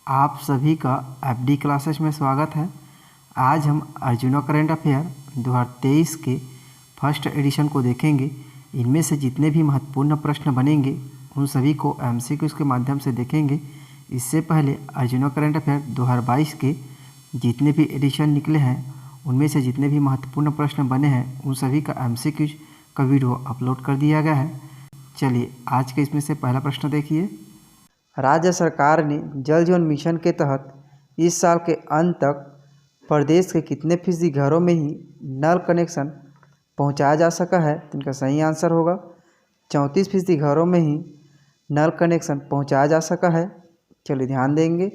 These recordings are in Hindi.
आप सभी का एफडी क्लासेस में स्वागत है। आज हम अर्जुना करंट अफेयर 2023 के फर्स्ट एडिशन को देखेंगे। इनमें से जितने भी महत्वपूर्ण प्रश्न बनेंगे उन सभी को एमसीक्यूज़ के माध्यम से देखेंगे। इससे पहले अर्जुना करंट अफेयर 2022 के जितने भी एडिशन निकले हैं उनमें से जितने भी महत्वपूर्ण प्रश्न बने हैं उन सभी का एमसीक्यूज़ का वीडियो अपलोड कर दिया गया है। चलिए आज के इसमें से पहला प्रश्न देखिए। राज्य सरकार ने जल जीवन मिशन के तहत इस साल के अंत तक प्रदेश के कितने फीसदी घरों में ही नल कनेक्शन पहुंचाया जा सका है? तो इनका सही आंसर होगा 34% घरों में ही नल कनेक्शन पहुंचाया जा सका है। चलिए ध्यान देंगे,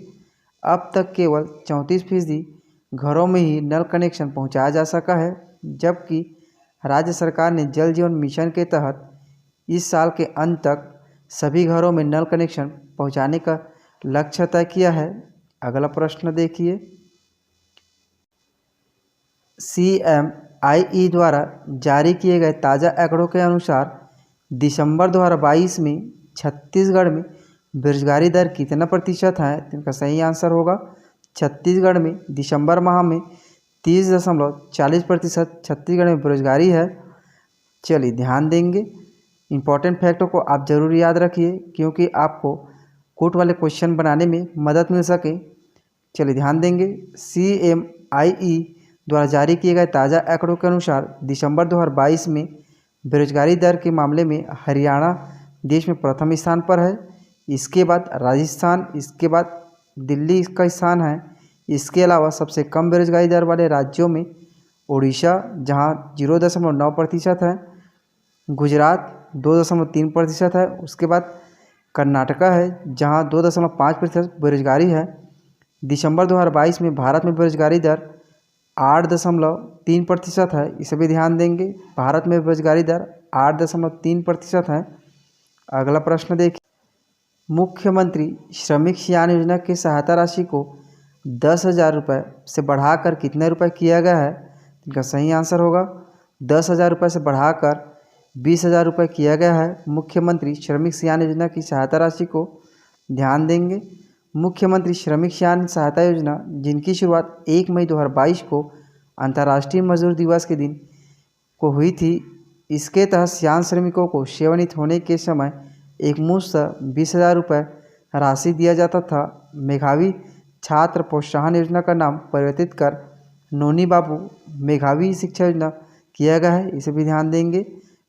अब तक केवल 34% घरों में ही नल कनेक्शन पहुंचाया जा सका है, जबकि राज्य सरकार ने जल जीवन मिशन के तहत इस साल के अंत तक सभी घरों में नल कनेक्शन पहुंचाने का लक्ष्य तय किया है। अगला प्रश्न देखिए। CMIE द्वारा जारी किए गए ताज़ा आंकड़ों के अनुसार दिसंबर 2022 में छत्तीसगढ़ में बेरोजगारी दर कितना प्रतिशत है? तो इनका सही आंसर होगा छत्तीसगढ़ में दिसंबर माह में 30.40% छत्तीसगढ़ में बेरोजगारी है। चलिए ध्यान देंगे, इम्पॉर्टेंट फैक्टों को आप ज़रूर याद रखिए क्योंकि आपको कोर्ट वाले क्वेश्चन बनाने में मदद मिल सके। चलिए ध्यान देंगे, CMIE द्वारा जारी किए गए ताज़ा आंकड़ों के अनुसार दिसंबर 2022 में बेरोजगारी दर के मामले में हरियाणा देश में प्रथम स्थान पर है। इसके बाद राजस्थान, इसके बाद दिल्ली का स्थान है। इसके अलावा सबसे कम बेरोजगारी दर वाले राज्यों में उड़ीसा जहां 0.9% है, गुजरात 2.3% है, उसके बाद कर्नाटका है जहां 2.5% बेरोजगारी है। दिसंबर 2022 में भारत में बेरोजगारी दर 8.3% है। इसे भी ध्यान देंगे, भारत में बेरोजगारी दर 8.3% है। अगला प्रश्न देखिए। मुख्यमंत्री श्रमिक सियान योजना की सहायता राशि को 10,000 रुपये से बढ़ाकर कितने रुपये किया गया है? इनका सही आंसर होगा 10,000 रुपये से बढ़ाकर 20,000 रुपये किया गया है। मुख्यमंत्री श्रमिक सियान योजना की सहायता राशि को ध्यान देंगे, मुख्यमंत्री श्रमिक सियान सहायता योजना जिनकी शुरुआत 1 मई 2022 को अंतर्राष्ट्रीय मजदूर दिवस के दिन को हुई थी, इसके तहत सियान श्रमिकों को सेवानिवृत्त होने के समय एक मुश्त 20,000 रुपये राशि दिया जाता था। मेधावी छात्र प्रोत्साहन योजना का नाम परिवर्तित कर नोनी बाबू मेधावी शिक्षा योजना किया गया है। इसे भी ध्यान देंगे,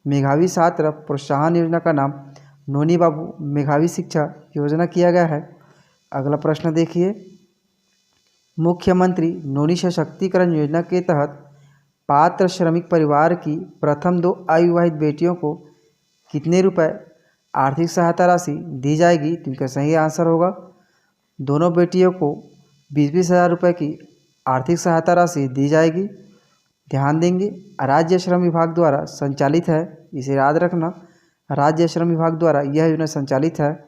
मेधावी छात्र प्रोत्साहन योजना का नाम नोनी बाबू मेधावी शिक्षा योजना किया गया है। अगला प्रश्न देखिए। मुख्यमंत्री नोनी सशक्तिकरण योजना के तहत पात्र श्रमिक परिवार की प्रथम 2 अविवाहित बेटियों को कितने रुपए आर्थिक सहायता राशि दी जाएगी? तो इनका सही आंसर होगा दोनों बेटियों को 20,000 रुपये की आर्थिक सहायता राशि दी जाएगी। ध्यान देंगे, राज्य श्रम विभाग द्वारा संचालित है, इसे याद रखना, राज्य श्रम विभाग द्वारा यह योजना संचालित है।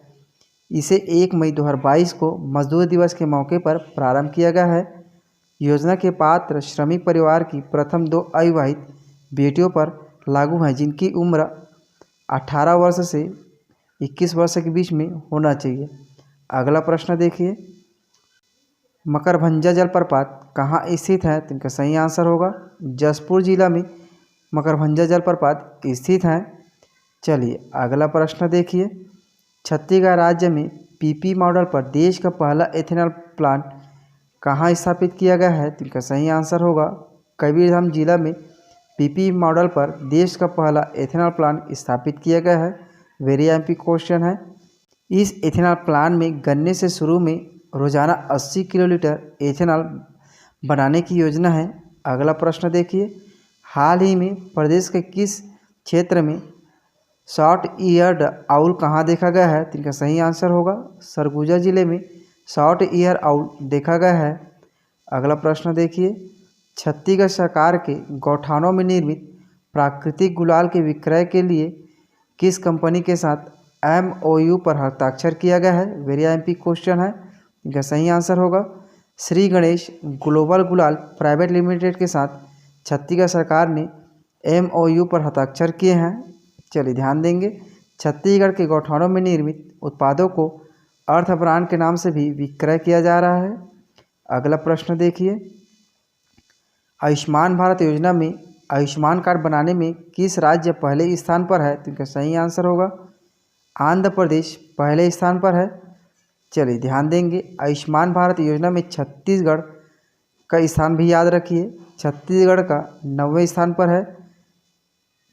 इसे 1 मई 2022 को मजदूर दिवस के मौके पर प्रारंभ किया गया है। योजना के पात्र श्रमिक परिवार की प्रथम 2 अविवाहित बेटियों पर लागू है जिनकी उम्र 18 वर्ष से 21 वर्ष के बीच में होना चाहिए। अगला प्रश्न देखिए। मकरभंजा जलप्रपात कहाँ स्थित है? तो इनका सही आंसर होगा जशपुर जिला में मकरभंजा जलप्रपात स्थित है। चलिए अगला प्रश्न देखिए। छत्तीसगढ़ राज्य में PP मॉडल पर देश का पहला एथेनॉल प्लांट कहाँ स्थापित किया गया है? तो इनका सही आंसर होगा कबीरधाम जिला में PP मॉडल पर देश का पहला एथेनॉल प्लांट स्थापित किया गया है। वेरी एमपी क्वेश्चन है। इस एथेनॉल प्लांट में गन्ने से शुरू में रोजाना 80 किलोलीटर एथेनॉल बनाने की योजना है। अगला प्रश्न देखिए। हाल ही में प्रदेश के किस क्षेत्र में शॉर्ट ईयर्ड आउल कहाँ देखा गया है? तो इनका सही आंसर होगा सरगुजा जिले में शॉर्ट ईयर आउल देखा गया है। अगला प्रश्न देखिए। छत्तीसगढ़ सरकार के गौठानों में निर्मित प्राकृतिक गुलाल के विक्रय के लिए किस कंपनी के साथ MOU पर हस्ताक्षर किया गया है? वेरी एमपी क्वेश्चन है। इनका सही आंसर होगा श्री गणेश ग्लोबल गुलाल प्राइवेट लिमिटेड के साथ छत्तीसगढ़ सरकार ने MOU पर हस्ताक्षर किए हैं। चलिए ध्यान देंगे, छत्तीसगढ़ के गौठानों में निर्मित उत्पादों को अर्थ ब्रांड के नाम से भी विक्रय किया जा रहा है। अगला प्रश्न देखिए, आयुष्मान भारत योजना में आयुष्मान कार्ड बनाने में किस राज्य पहले स्थान पर है? तो इनका सही आंसर होगा आंध्र प्रदेश पहले स्थान पर है। चलिए ध्यान देंगे, आयुष्मान भारत योजना में छत्तीसगढ़ का स्थान भी याद रखिए। छत्तीसगढ़ का 9वें स्थान पर है।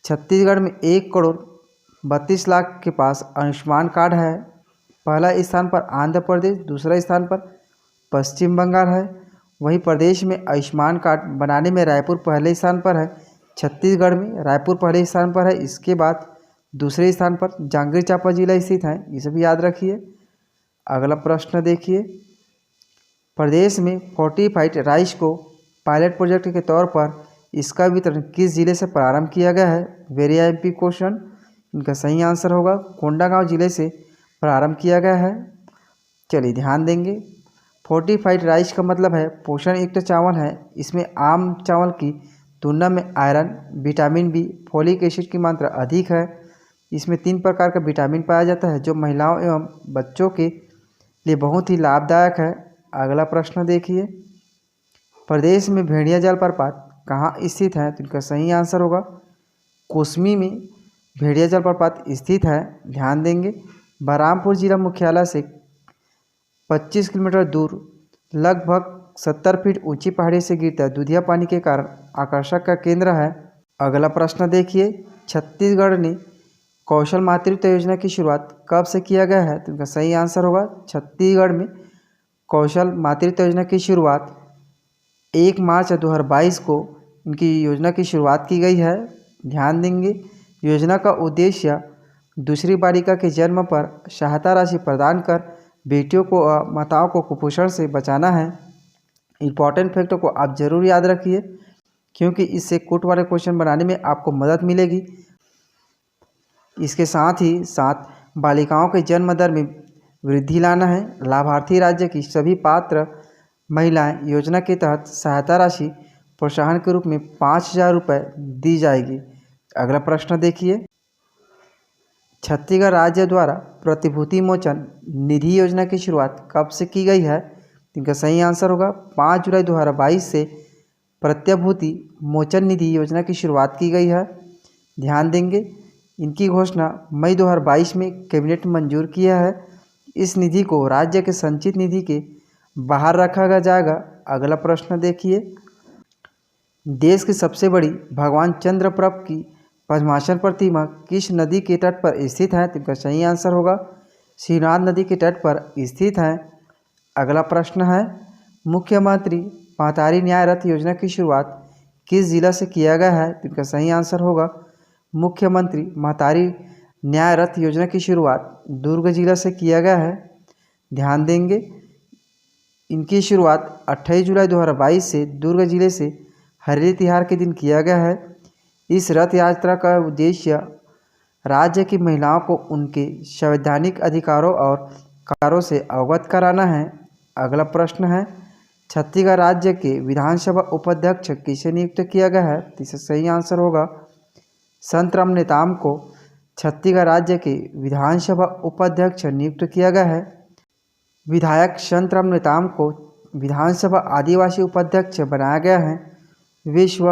छत्तीसगढ़ में 1,32,00,000 के पास आयुष्मान कार्ड है। पहला स्थान पर आंध्र प्रदेश, दूसरा स्थान पर पश्चिम बंगाल है। वहीं प्रदेश में आयुष्मान कार्ड बनाने में रायपुर पहले स्थान पर है। छत्तीसगढ़ में रायपुर पहले स्थान पर है, इसके बाद दूसरे स्थान पर जांजगीर चांपा जिला स्थित है, इसे भी याद रखिए। अगला प्रश्न देखिए, प्रदेश में फोर्टिफाइड राइस को पायलट प्रोजेक्ट के तौर पर इसका वितरण किस जिले से प्रारंभ किया गया है? Very IMP question. इनका सही आंसर होगा कोंडागांव जिले से प्रारंभ किया गया है। चलिए ध्यान देंगे, फोर्टिफाइड राइस का मतलब है पोषण युक्त चावल है। इसमें आम चावल की तुलना में iron, vitamin B, folic acid की मात्रा अधिक है। इसमें 3 प्रकार का विटामिन पाया जाता है जो महिलाओं एवं बच्चों के लिए बहुत ही लाभदायक है। अगला प्रश्न देखिए, प्रदेश में भेड़िया जलप्रपात कहाँ स्थित है? तो इनका सही आंसर होगा कोसमी में भेड़िया जलप्रपात स्थित है। ध्यान देंगे, बलरामपुर जिला मुख्यालय से 25 किलोमीटर दूर लगभग 70 फीट ऊंची पहाड़ी से गिरता दूधिया पानी के कारण आकर्षक का केंद्र है। अगला प्रश्न देखिए, छत्तीसगढ़ ने कौशल मातृत्व योजना की शुरुआत कब से किया गया है? तो इनका सही आंसर होगा छत्तीसगढ़ में कौशल मातृत्व योजना की शुरुआत 1 मार्च 2022 को इनकी योजना की शुरुआत की गई है। ध्यान देंगे, योजना का उद्देश्य दूसरी बालिका के जन्म पर सहायता राशि प्रदान कर बेटियों को माताओं को कुपोषण से बचाना है। इम्पॉर्टेंट फैक्टर को आप जरूर याद रखिए क्योंकि इससे कोट वाले क्वेश्चन बनाने में आपको मदद मिलेगी। इसके साथ ही साथ बालिकाओं के जन्म दर में वृद्धि लाना है। लाभार्थी राज्य की सभी पात्र महिलाएं योजना के तहत सहायता राशि प्रोत्साहन के रूप में 5,000 रुपये दी जाएगी। अगला प्रश्न देखिए, छत्तीसगढ़ राज्य द्वारा प्रतिभूति मोचन निधि योजना की शुरुआत कब से की गई है? इनका सही आंसर होगा 5 जुलाई 2022 से प्रतिभूति मोचन निधि योजना की शुरुआत की गई है। ध्यान देंगे, इनकी घोषणा मई 2022 में कैबिनेट मंजूर किया है। इस निधि को राज्य के संचित निधि के बाहर रखा जाएगा। अगला प्रश्न देखिए, देश की सबसे बड़ी भगवान चंद्रप्रभ की पद्मासन प्रतिमा किस नदी के तट पर स्थित है? तो इनका सही आंसर होगा शिवनाथ नदी के तट पर स्थित है। अगला प्रश्न है, मुख्यमंत्री महतारी न्याय रथ योजना की शुरुआत किस जिला से किया गया है? तो इनका सही आंसर होगा मुख्यमंत्री महतारी न्याय रथ योजना की शुरुआत दुर्ग जिला से किया गया है। ध्यान देंगे, इनकी शुरुआत 28 जुलाई 2022 से दुर्ग जिले से हरेली तिहार के दिन किया गया है। इस रथ यात्रा का उद्देश्य राज्य की महिलाओं को उनके संवैधानिक अधिकारों और कारों से अवगत कराना है। अगला प्रश्न है, छत्तीसगढ़ राज्य के विधानसभा उपाध्यक्ष किसे नियुक्त किया गया है? तो इसका सही आंसर होगा संतराम नेताम को छत्तीसगढ़ राज्य के विधानसभा उपाध्यक्ष नियुक्त किया गया है। विधायक संतराम नेताम को विधानसभा आदिवासी उपाध्यक्ष बनाया गया है। विश्व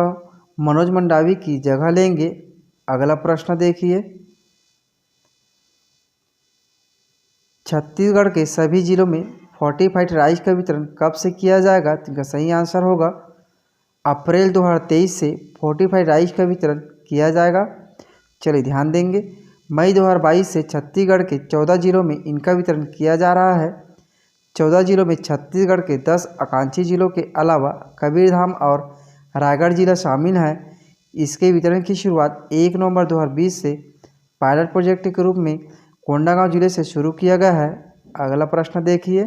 मनोज मंडावी की जगह लेंगे। अगला प्रश्न देखिए, छत्तीसगढ़ के सभी जिलों में फोर्टिफाइड राइस का वितरण कब से किया जाएगा? तो इनका सही आंसर होगा अप्रैल 2023 से फोर्टिफाइड राइस का वितरण किया जाएगा। चलिए ध्यान देंगे, मई 2022 से छत्तीसगढ़ के 14 जिलों में इनका वितरण किया जा रहा है। 14 जिलों में छत्तीसगढ़ के 10 आकांक्षी जिलों के अलावा कबीरधाम और रायगढ़ जिला शामिल है। इसके वितरण की शुरुआत 1 नवंबर 2020 से पायलट प्रोजेक्ट के रूप में कोंडागांव जिले से शुरू किया गया है। अगला प्रश्न देखिए,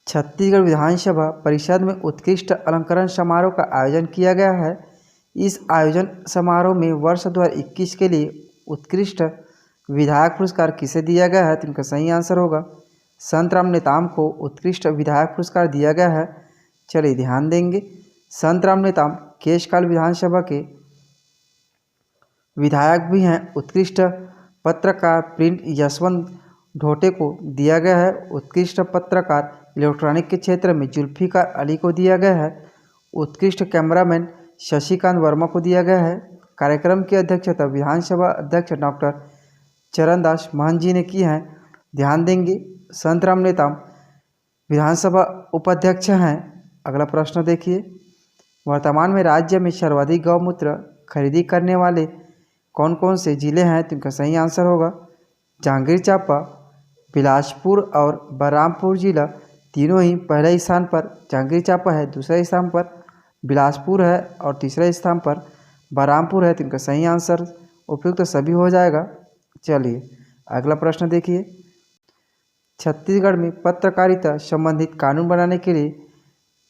छत्तीसगढ़ विधानसभा परिषद में उत्कृष्ट अलंकरण समारोह का आयोजन किया गया है। इस आयोजन समारोह में वर्ष 2021 के लिए उत्कृष्ट विधायक पुरस्कार किसे दिया गया है? तो इनका सही आंसर होगा संतराम नेताम को उत्कृष्ट विधायक पुरस्कार दिया गया है। चलिए ध्यान देंगे, संतराम नेताम केशकाल विधानसभा के विधायक भी हैं। उत्कृष्ट पत्रकार प्रिंट यशवंत ढोटे को दिया गया है। उत्कृष्ट पत्रकार इलेक्ट्रॉनिक के क्षेत्र में जुल्फिकार अली को दिया गया है। उत्कृष्ट कैमरामैन शशिकांत वर्मा को दिया गया है। कार्यक्रम की अध्यक्षता विधानसभा अध्यक्ष डॉक्टर चरणदास महंत जी ने की है। ध्यान देंगे संतराम नेताम विधानसभा उपाध्यक्ष हैं। अगला प्रश्न देखिए, वर्तमान में राज्य में सर्वाधिक गौमूत्र खरीदी करने वाले कौन कौन से जिले हैं? तो इनका सही आंसर होगा जांजगीर चांपा, बिलासपुर और बलरामपुर जिला तीनों ही पहले स्थान पर जांजगीर चांपा है, दूसरे स्थान पर बिलासपुर है और तीसरे स्थान पर बलरामपुर है। तो इनका सही आंसर उपयुक्त सभी हो जाएगा। चलिए अगला प्रश्न देखिए, छत्तीसगढ़ में पत्रकारिता संबंधित कानून बनाने के लिए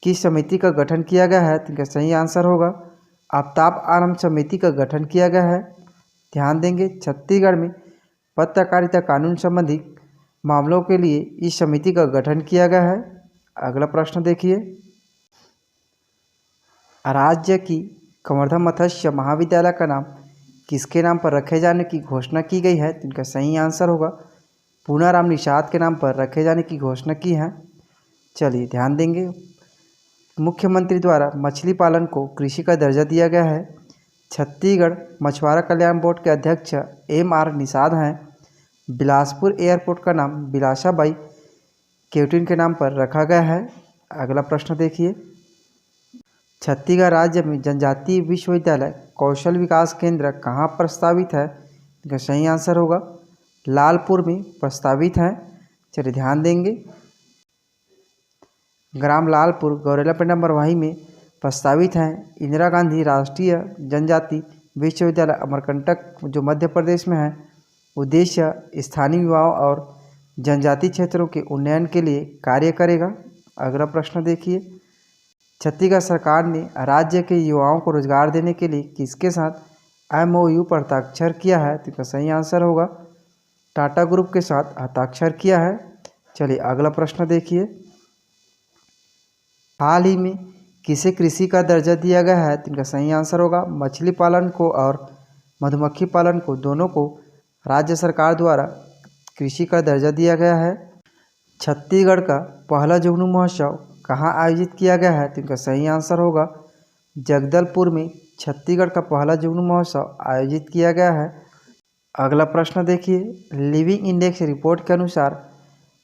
किस समिति का गठन किया गया है? तो इनका सही आंसर होगा आफ्ताब आलम समिति का गठन किया गया है। ध्यान देंगे छत्तीसगढ़ में पत्रकारिता कानून संबंधी मामलों के लिए इस समिति का गठन किया गया है। अगला प्रश्न देखिए, राज्य की कवर्धा मत्स्य महाविद्यालय का नाम किसके नाम पर रखे जाने की घोषणा की गई है? तो इनका सही आंसर होगा पूनाराम निषाद के नाम पर रखे जाने की घोषणा की है। चलिए ध्यान देंगे, मुख्यमंत्री द्वारा मछली पालन को कृषि का दर्जा दिया गया है। छत्तीसगढ़ मछुआरा कल्याण बोर्ड के अध्यक्ष MR निषाद हैं। बिलासपुर एयरपोर्ट का नाम बिलासाबाई केवटिन के नाम पर रखा गया है। अगला प्रश्न देखिए, छत्तीसगढ़ राज्य में जनजातीय विश्वविद्यालय कौशल विकास केंद्र कहाँ प्रस्तावित है? इसका सही आंसर होगा लालपुर में प्रस्तावित है। चलिए ध्यान देंगे, ग्राम लालपुर गौरेलापेंडा मरवाही में प्रस्तावित हैं। इंदिरा गांधी राष्ट्रीय जनजाति विश्वविद्यालय अमरकंटक जो मध्य प्रदेश में है, उद्देश्य स्थानीय युवाओं और जनजाति क्षेत्रों के उन्नयन के लिए कार्य करेगा। अगला प्रश्न देखिए, छत्तीसगढ़ सरकार ने राज्य के युवाओं को रोजगार देने के लिए किसके साथ MOU पर हस्ताक्षर किया है? तो इसका सही आंसर होगा टाटा ग्रुप के साथ हस्ताक्षर किया है। चलिए अगला प्रश्न देखिए, हाल ही में किसे कृषि का दर्जा दिया गया है? तो इनका सही आंसर होगा मछली पालन को और मधुमक्खी पालन को दोनों को राज्य सरकार द्वारा कृषि का दर्जा दिया गया है। छत्तीसगढ़ का पहला जुगनू महोत्सव कहाँ आयोजित किया गया है? तो इनका सही आंसर होगा जगदलपुर में छत्तीसगढ़ का पहला जुगनू महोत्सव आयोजित किया गया है। अगला प्रश्न देखिए, लिविंग इंडेक्स रिपोर्ट के अनुसार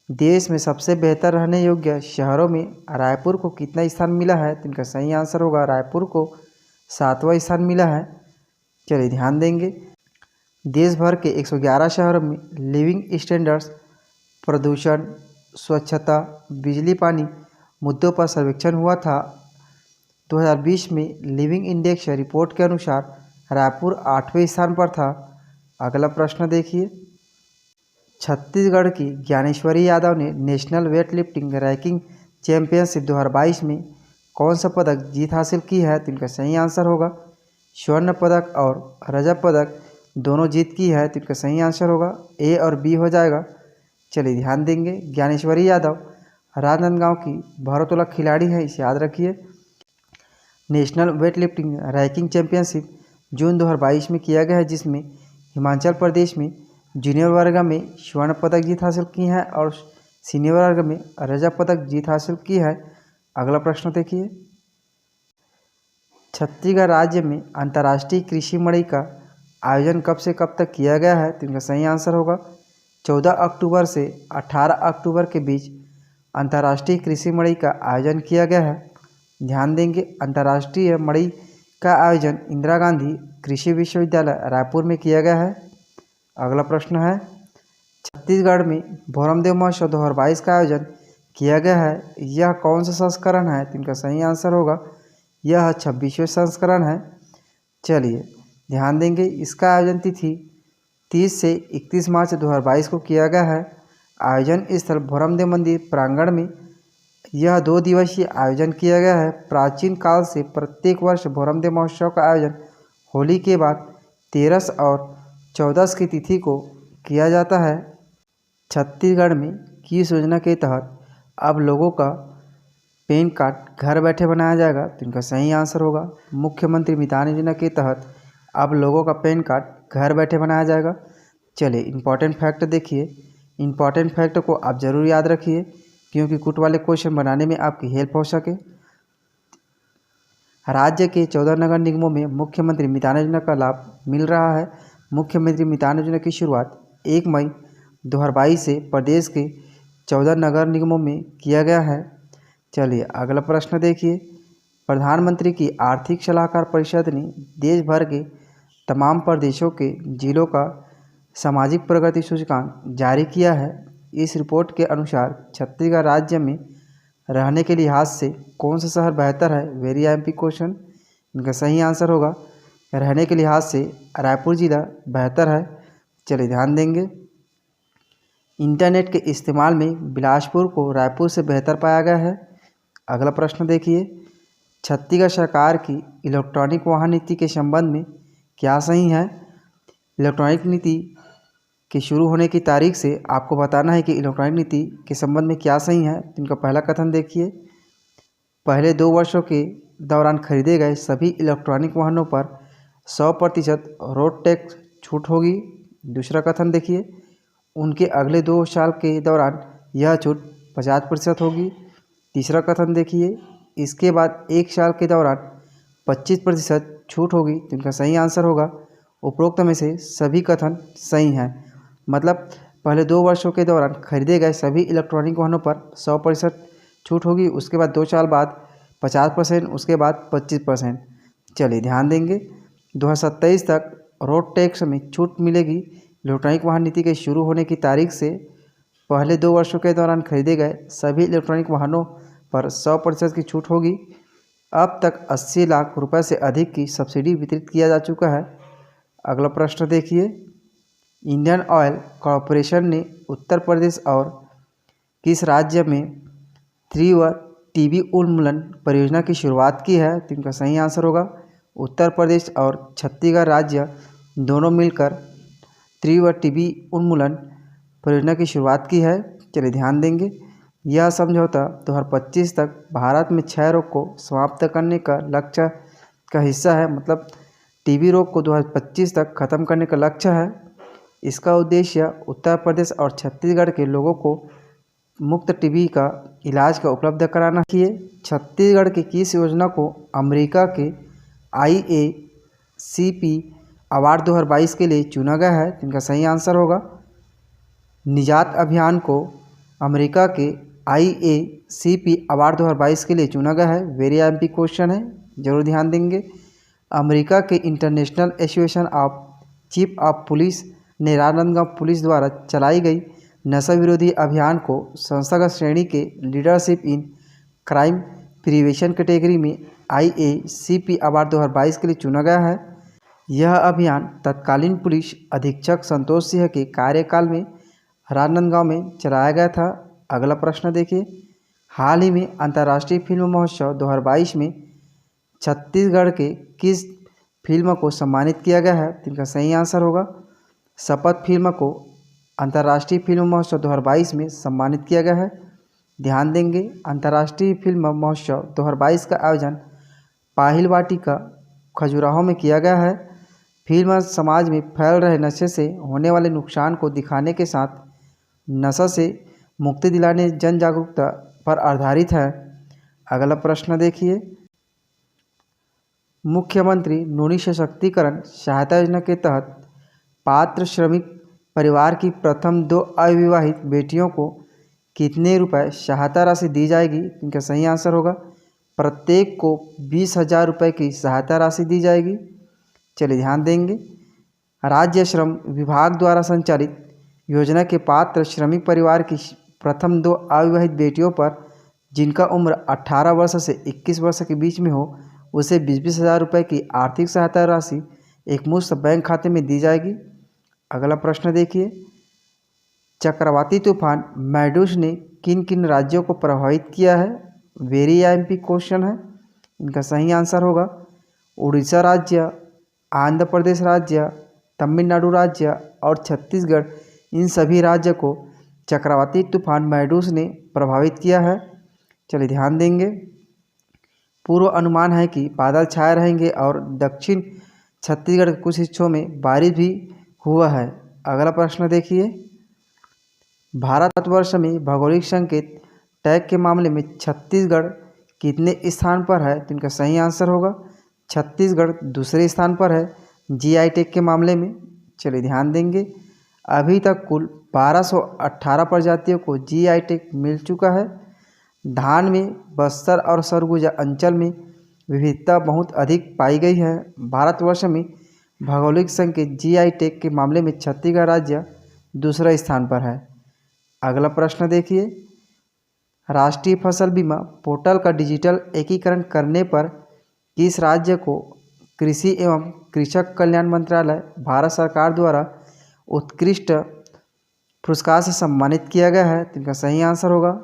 देश में सबसे बेहतर रहने योग्य शहरों में रायपुर को कितना स्थान मिला है? तो इनका सही आंसर होगा रायपुर को 7वां स्थान मिला है। चलिए ध्यान देंगे, देश भर के 111 शहरों में लिविंग स्टैंडर्ड्स प्रदूषण, स्वच्छता, बिजली पानी मुद्दों पर सर्वेक्षण हुआ था। 2020 में लिविंग इंडेक्स रिपोर्ट के अनुसार रायपुर 8वें स्थान पर था। अगला प्रश्न देखिए, छत्तीसगढ़ की ज्ञानेश्वरी यादव ने national weightlifting ranking championship 2022 में कौन सा पदक जीत हासिल की है? तो इनका सही आंसर होगा स्वर्ण पदक और रजत पदक दोनों जीत की है। तो इनका सही आंसर होगा A और B हो जाएगा। चलिए ध्यान देंगे, ज्ञानेश्वरी यादव राजनांदगांव की भारोत्तोलक खिलाड़ी है, इसे याद रखिए। National weightlifting ranking championship June 2022 में किया गया है, जिसमें हिमाचल प्रदेश में जूनियर वर्ग में स्वर्ण पदक जीत हासिल की है और सीनियर वर्ग में रजत पदक जीत हासिल की है। अगला प्रश्न देखिए, छत्तीसगढ़ राज्य में अंतर्राष्ट्रीय कृषि मड़ई का आयोजन कब से कब तक किया गया है? तो इनका सही आंसर होगा 14 अक्टूबर से 18 अक्टूबर के बीच अंतर्राष्ट्रीय कृषि मड़ई का आयोजन किया गया है। ध्यान देंगे, अंतर्राष्ट्रीय मड़ई का आयोजन इंदिरा गांधी कृषि विश्वविद्यालय रायपुर में किया गया है। अगला प्रश्न है, छत्तीसगढ़ में भोरमदेव महोत्सव 2022 का आयोजन किया गया है, यह कौन सा संस्करण है? तो इनका सही आंसर होगा यह 26वें संस्करण है। चलिए ध्यान देंगे, इसका आयोजन तिथि 30 से 31 मार्च 2022 को किया गया है। आयोजन स्थल भोरमदेव मंदिर प्रांगण में यह 2 दिवसीय आयोजन किया गया है। प्राचीन काल से प्रत्येक वर्ष भोरमदेव महोत्सव का आयोजन होली के बाद 13 और 14 की तिथि को किया जाता है। छत्तीसगढ़ में किस योजना के तहत अब लोगों का पैन कार्ड घर बैठे बनाया जाएगा? तो इनका सही आंसर होगा मुख्यमंत्री मितान योजना के तहत अब लोगों का पैन कार्ड घर बैठे बनाया जाएगा। चलिए इम्पॉर्टेंट फैक्ट देखिए। इम्पॉर्टेंट फैक्ट को आप ज़रूर याद रखिए क्योंकि कुट वाले क्वेश्चन बनाने में आपकी हेल्प हो सके। राज्य के 14 नगर निगमों में मुख्यमंत्री मितान योजना का लाभ मिल रहा है। मुख्यमंत्री मितान योजना की शुरुआत 1 मई 2022 से प्रदेश के 14 नगर निगमों में किया गया है। चलिए अगला प्रश्न देखिए। प्रधानमंत्री की आर्थिक सलाहकार परिषद ने देश भर के तमाम प्रदेशों के जिलों का सामाजिक प्रगति सूचकांक जारी किया है। इस रिपोर्ट के अनुसार छत्तीसगढ़ राज्य में रहने के लिहाज से कौन सा शहर बेहतर है? Very MP question. इनका सही आंसर होगा रहने के लिहाज से रायपुर जिला बेहतर है। चलिए ध्यान देंगे। इंटरनेट के इस्तेमाल में बिलासपुर को रायपुर से बेहतर पाया गया है। अगला प्रश्न देखिए। छत्तीसगढ़ सरकार की इलेक्ट्रॉनिक वाहन नीति के संबंध में क्या सही है? इलेक्ट्रॉनिक नीति के शुरू होने की तारीख से आपको बताना है कि इलेक्ट्रॉनिक नीति के संबंध में क्या सही है। इनका पहला कथन देखिए। पहले 2 वर्षों के दौरान खरीदे गए सभी इलेक्ट्रॉनिक वाहनों पर 100% रोड टैक्स छूट होगी। दूसरा कथन देखिए। उनके अगले 2 साल के दौरान यह छूट 50% होगी। तीसरा कथन देखिए। इसके बाद 1 साल के दौरान 25% छूट होगी। तो इनका सही आंसर होगा उपरोक्त में से सभी कथन सही हैं। मतलब पहले 2 वर्षों के दौरान खरीदे गए सभी इलेक्ट्रॉनिक वाहनों पर 100% छूट होगी। उसके बाद 2 साल बाद 50%, उसके बाद 25%। चलिए ध्यान देंगे। 2027 तक रोड टैक्स में छूट मिलेगी। इलेक्ट्रॉनिक वाहन नीति के शुरू होने की तारीख से पहले 2 वर्षों के दौरान खरीदे गए सभी इलेक्ट्रॉनिक वाहनों पर 100% की छूट होगी। अब तक 80 लाख रुपए से अधिक की सब्सिडी वितरित किया जा चुका है। अगला प्रश्न देखिए। इंडियन ऑयल कॉरपोरेशन ने उत्तर प्रदेश और किस राज्य में तीव्र टीबी उन्मूलन परियोजना की शुरुआत की है? तो इनका सही आंसर होगा उत्तर प्रदेश और छत्तीसगढ़ राज्य दोनों मिलकर तीव्र टीबी उन्मूलन परियोजना की शुरुआत की है। चलिए ध्यान देंगे। यह समझौता 2025 तक भारत में क्षय रोग को समाप्त करने का लक्ष्य का हिस्सा है। मतलब टीबी रोग को 2025 तक खत्म करने का लक्ष्य है। इसका उद्देश्य उत्तर प्रदेश और छत्तीसगढ़ के लोगों को मुफ्त टीबी का इलाज का उपलब्ध कराना किए। छत्तीसगढ़ की किस योजना को अमेरिका के IACP अवार्ड 2022 के लिए चुना गया है? इनका सही आंसर होगा निजात अभियान को अमेरिका के IACP अवार्ड 2022 के लिए चुना गया है। वेरी एमपी क्वेश्चन है, जरूर ध्यान देंगे। अमेरिका के international association of chief of police ने राजनांदगांव पुलिस द्वारा चलाई गई नशा विरोधी अभियान को संस्थागत श्रेणी के leadership in crime prevention category में IACP अवार्ड 2022 के लिए चुना गया है। यह अभियान तत्कालीन पुलिस अधीक्षक संतोष सिंह के कार्यकाल में राजनांदगांव में चलाया गया था। अगला प्रश्न देखिए। हाल ही में अंतर्राष्ट्रीय फिल्म महोत्सव 2022 में छत्तीसगढ़ के किस फिल्म को सम्मानित किया गया है? इनका सही आंसर होगा शपथ फिल्म को अंतर्राष्ट्रीय फिल्म महोत्सव 2022 में सम्मानित किया गया है। ध्यान देंगे। अंतर्राष्ट्रीय फिल्म महोत्सव 2022 का आयोजन पाहिल वाटिका खजुराहो में किया गया है। फिल्म समाज में फैल रहे नशे से होने वाले नुकसान को दिखाने के साथ नशा से मुक्ति दिलाने जन जागरूकता पर आधारित है। अगला प्रश्न देखिए। मुख्यमंत्री नूनी सशक्तिकरण सहायता योजना के तहत पात्र श्रमिक परिवार की प्रथम 2 अविवाहित बेटियों को कितने रुपए सहायता राशि दी जाएगी? इनका सही आंसर होगा प्रत्येक को 20,000 रुपये की सहायता राशि दी जाएगी। चलिए ध्यान देंगे। राज्य श्रम विभाग द्वारा संचालित योजना के पात्र श्रमिक परिवार की प्रथम 2 अविवाहित बेटियों पर जिनका उम्र 18 वर्ष से 21 वर्ष के बीच में हो उसे 20,000 रुपये की आर्थिक सहायता राशि एकमुश्त बैंक खाते में दी जाएगी। अगला प्रश्न देखिए। चक्रवाती तूफान मैडूस ने किन किन राज्यों को प्रभावित किया है? वेरी एमपी क्वेश्चन है। इनका सही आंसर होगा उड़ीसा राज्य, आंध्र प्रदेश राज्य, तमिलनाडु राज्य और छत्तीसगढ़। इन सभी राज्य को चक्रवाती तूफान मैडूस ने प्रभावित किया है। चलिए ध्यान देंगे। पूर्व अनुमान है कि बादल छाए रहेंगे और दक्षिण छत्तीसगढ़ के कुछ हिस्सों में बारिश भी हुआ है। अगला प्रश्न देखिए, भारतवर्ष में भौगोलिक संकेत टैग के मामले में छत्तीसगढ़ कितने स्थान पर है? तो इनका सही आंसर होगा छत्तीसगढ़ दूसरे स्थान पर है जीआई टैग के मामले में। चलिए ध्यान देंगे, अभी तक कुल 1218 प्रजातियों को जीआई टैग मिल चुका है। धान में बस्तर और सरगुजा अंचल में विविधता बहुत अधिक पाई गई है। भारतवर्ष में भौगोलिक संकेत जीआई टैग के मामले में छत्तीसगढ़ राज्य दूसरा स्थान पर है। अगला प्रश्न देखिए, राष्ट्रीय फसल बीमा पोर्टल का डिजिटल एकीकरण करने पर किस राज्य को कृषि एवं कृषक कल्याण मंत्रालय भारत सरकार द्वारा उत्कृष्ट पुरस्कार से सम्मानित किया गया है? तो इनका सही आंसर होगा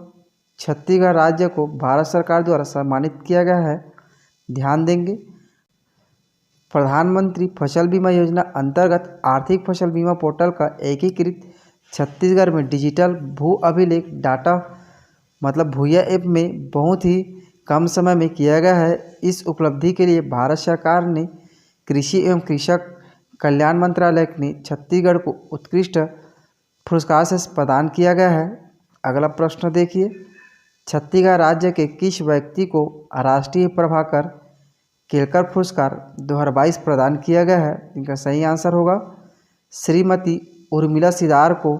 छत्तीसगढ़ राज्य को भारत सरकार द्वारा सम्मानित किया गया है। ध्यान देंगे, प्रधानमंत्री फसल बीमा योजना अंतर्गत आर्थिक फसल बीमा पोर्टल का एकीकृत छत्तीसगढ़ में डिजिटल भू अभिलेख डाटा मतलब भूया ऐप में बहुत ही कम समय में किया गया है। इस उपलब्धि के लिए भारत सरकार ने कृषि एवं कृषक कल्याण मंत्रालय ने छत्तीसगढ़ को उत्कृष्ट पुरस्कार से प्रदान किया गया है। अगला प्रश्न देखिए, छत्तीसगढ़ राज्य के किस व्यक्ति को राष्ट्रीय प्रभाकर केलकर पुरस्कार 2022 प्रदान किया गया है? इनका सही आंसर होगा श्रीमती उर्मिला सिदार को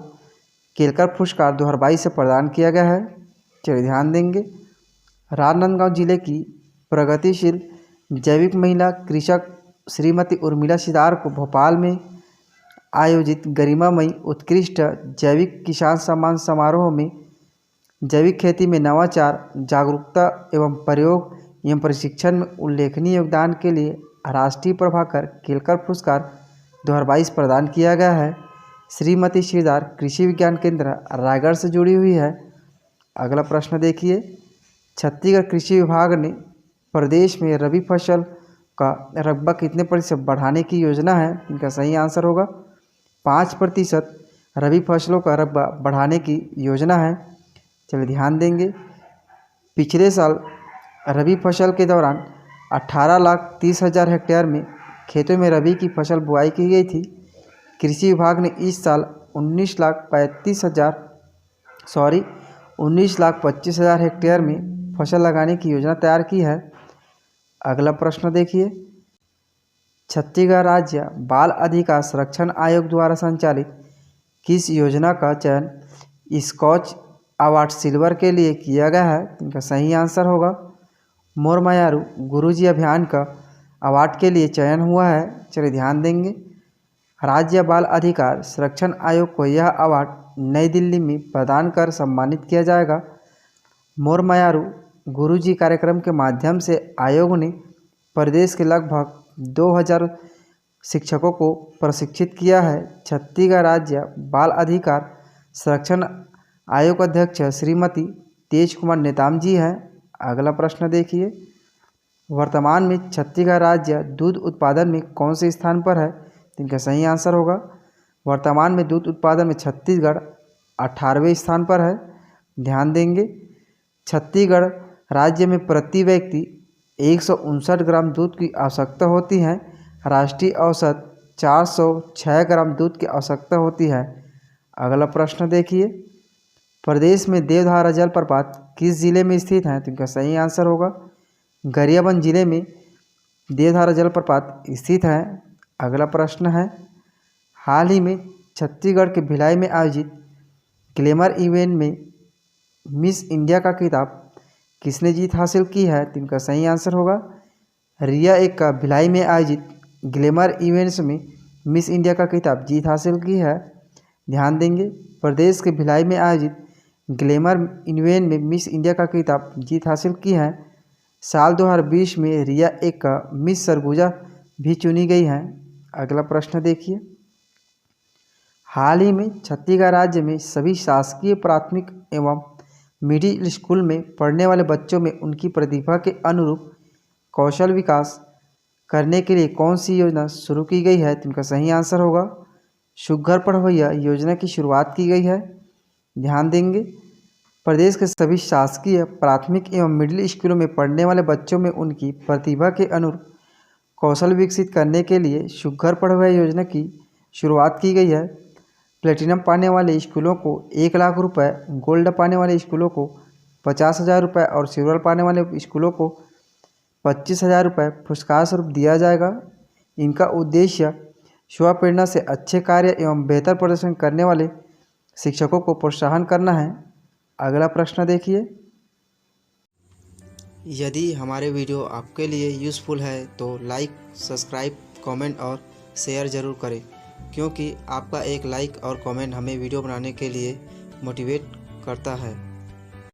केलकर पुरस्कार 2022 से प्रदान किया गया है। चलिए ध्यान देंगे, राजनांदगांव जिले की प्रगतिशील जैविक महिला कृषक श्रीमती उर्मिला सिदार को भोपाल में आयोजित गरिमामयी उत्कृष्ट जैविक किसान सम्मान समारोह में जैविक खेती में नवाचार, जागरूकता एवं प्रयोग एवं प्रशिक्षण में उल्लेखनीय योगदान के लिए राष्ट्रीय प्रभाकर केलकर पुरस्कार 2022 प्रदान किया गया है। श्रीमती सिदार कृषि विज्ञान केंद्र रायगढ़ से जुड़ी हुई है। अगला प्रश्न देखिए, छत्तीसगढ़ कृषि विभाग ने प्रदेश में रबी फसल का रकबा कितने प्रतिशत बढ़ाने की योजना है? इनका सही आंसर होगा 5% रबी फसलों का रकबा बढ़ाने की योजना है। चलिए ध्यान देंगे, पिछले साल रबी फसल के दौरान 18,30,000 हेक्टेयर में खेतों में रबी की फसल बुआई की गई थी। कृषि विभाग ने इस साल 19,25,000 हेक्टेयर में फसल लगाने की योजना तैयार की है। अगला प्रश्न देखिए, छत्तीसगढ़ राज्य बाल अधिकार संरक्षण आयोग द्वारा संचालित किस योजना का चयन स्कॉच अवार्ड सिल्वर के लिए किया गया है? इनका सही आंसर होगा मोर मायारू गुरुजी अभियान का अवार्ड के लिए चयन हुआ है। चलिए ध्यान देंगे, राज्य बाल अधिकार संरक्षण आयोग को यह अवार्ड नई दिल्ली में प्रदान कर सम्मानित किया जाएगा। मोर मायारू गुरुजी कार्यक्रम के माध्यम से आयोग ने प्रदेश के लगभग 2000 शिक्षकों को प्रशिक्षित किया है। छत्तीसगढ़ राज्य बाल अधिकार संरक्षण आयोग अध्यक्ष श्रीमती तेज कुमार नेताम जी हैं। अगला प्रश्न देखिए, वर्तमान में छत्तीसगढ़ राज्य दूध उत्पादन में कौन से स्थान पर है? इनका सही आंसर होगा वर्तमान में दूध उत्पादन में छत्तीसगढ़ 18वें स्थान पर है। ध्यान देंगे, छत्तीसगढ़ राज्य में प्रति व्यक्ति 159 ग्राम दूध की आवश्यकता होती है। राष्ट्रीय औसत 406 ग्राम दूध की आवश्यकता होती है। अगला प्रश्न देखिए, प्रदेश में देवधारा जलप्रपात किस जिले में स्थित है? तो इनका सही आंसर होगा गरियाबंद जिले में देवधारा जलप्रपात स्थित है। अगला प्रश्न है, हाल ही में छत्तीसगढ़ के भिलाई में आयोजित ग्लैमर इवेंट में मिस इंडिया का खिताब किसने जीत हासिल की है? तो इनका सही आंसर होगा रिया एक का भिलाई में आयोजित ग्लैमर इवेंट्स में मिस इंडिया का खिताब जीत हासिल की है। ध्यान देंगे, प्रदेश के भिलाई में आयोजित ग्लैमर इवेंट में मिस इंडिया का खिताब जीत हासिल की है। साल 2020 में रिया एक का मिस सरगुजा भी चुनी गई हैं। अगला प्रश्न देखिए, हाल ही में छत्तीसगढ़ राज्य में सभी शासकीय प्राथमिक एवं मिडिल स्कूल में पढ़ने वाले बच्चों में उनकी प्रतिभा के अनुरूप कौशल विकास करने के लिए कौन सी योजना शुरू की गई है? तो इनका सही आंसर होगा सुघ्घर पढ़वैया योजना की शुरुआत की गई है। ध्यान देंगे, प्रदेश के सभी शासकीय प्राथमिक एवं मिडिल स्कूलों में पढ़ने वाले बच्चों में उनकी प्रतिभा के अनुरूप कौशल विकसित करने के लिए सुघ्घर पढ़वैया योजना की शुरुआत की गई है। प्लेटिनम पाने वाले स्कूलों को 1,00,000 रुपये, गोल्ड पाने वाले स्कूलों को 50,000 रुपये और सिल्वर पाने वाले स्कूलों को 25,000 रुपये पुरस्कार स्वरूप दिया जाएगा। इनका उद्देश्य युवा प्रेरणा से अच्छे कार्य एवं बेहतर प्रदर्शन करने वाले शिक्षकों को प्रोत्साहन करना है। अगला प्रश्न देखिए। यदि हमारे वीडियो आपके लिए यूज़फुल है तो लाइक, सब्सक्राइब, कमेंट और शेयर ज़रूर करें, क्योंकि आपका एक लाइक और कमेंट हमें वीडियो बनाने के लिए मोटिवेट करता है।